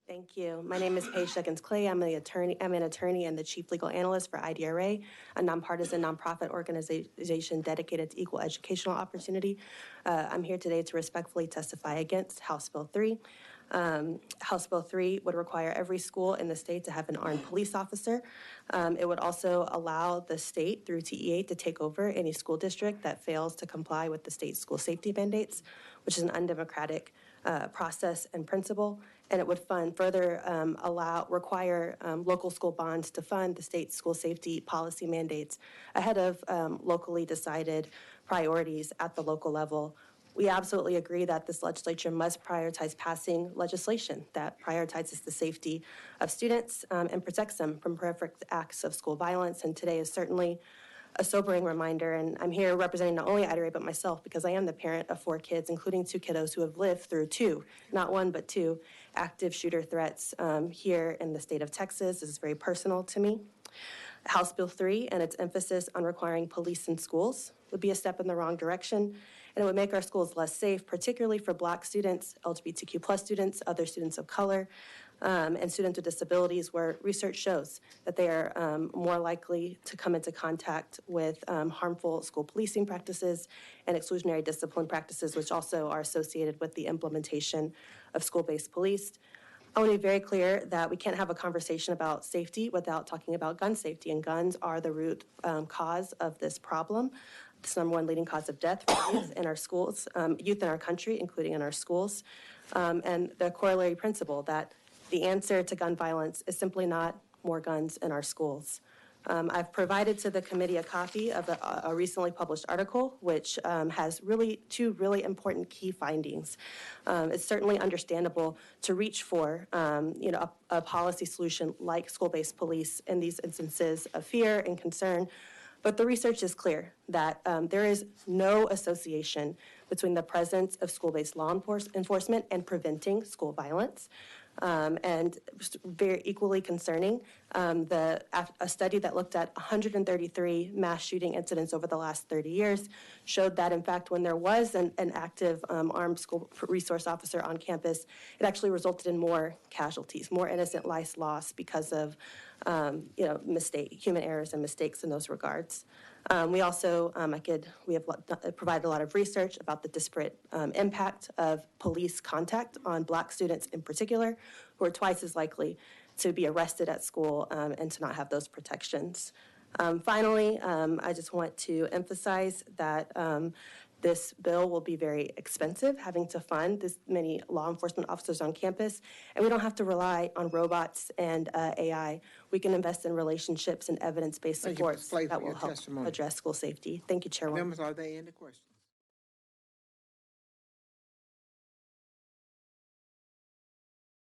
Thank you. My name is Paige Duggins-Clay. I'm an attorney and the chief legal analyst for IDRA, a nonpartisan nonprofit organization dedicated to equal educational opportunity. I'm here today to respectfully testify against House Bill 3. House Bill 3 would require every school in the state to have an armed police officer. It would also allow the state through TEA to take over any school district that fails to comply with the state school safety mandates, which is an undemocratic process and principle, and it would require local school bonds to fund the state school safety policy mandates ahead of locally decided priorities at the local level. We absolutely agree that this legislature must prioritize passing legislation that prioritizes the safety of students and protects them from horrific acts of school violence, and today is certainly a sobering reminder. And I'm here representing not only IDRA but myself because I am the parent of 4 kids, including 2 kiddos who have lived through 2, not 1 but 2, active shooter threats here in the state of Texas. This is very personal to me. House Bill 3 and its emphasis on requiring police in schools would be a step in the wrong direction, and it would make our schools less safe, particularly for Black students, LGBTQ+ students, other students of color, and students with disabilities, where research shows that they are more likely to come into contact with harmful school policing practices and exclusionary discipline practices, which also are associated with the implementation of school-based police. I want to be very clear that we can't have a conversation about safety without talking about gun safety, and guns are the root cause of this problem. It's the #1 leading cause of death for youth in our schools, youth in our country, including in our schools, and the corollary principle that the answer to gun violence is simply not more guns in our schools. I've provided to the committee a copy of a recently published article, which has 2 really important key findings. It's certainly understandable to reach for, a policy solution like school-based police in these instances of fear and concern. But the research is clear that there is no association between the presence of school-based law enforcement and preventing school violence. And very equally concerning, a study that looked at 133 mass shooting incidents over the last 30 years showed that, in fact, when there was an active armed school resource officer on campus, it actually resulted in more casualties, more innocent lives lost because of human errors and mistakes in those regards. We also, we have provided a lot of research about the disparate impact of police contact on Black students in particular, who are twice as likely to be arrested at school and to not have those protections. Finally, I just want to emphasize that this bill will be very expensive, having to fund this many law enforcement officers on campus, and we don't have to rely on robots and AI. We can invest in relationships and evidence-based supports that will help address school safety. Thank you, Chairwoman. Members, are there any questions?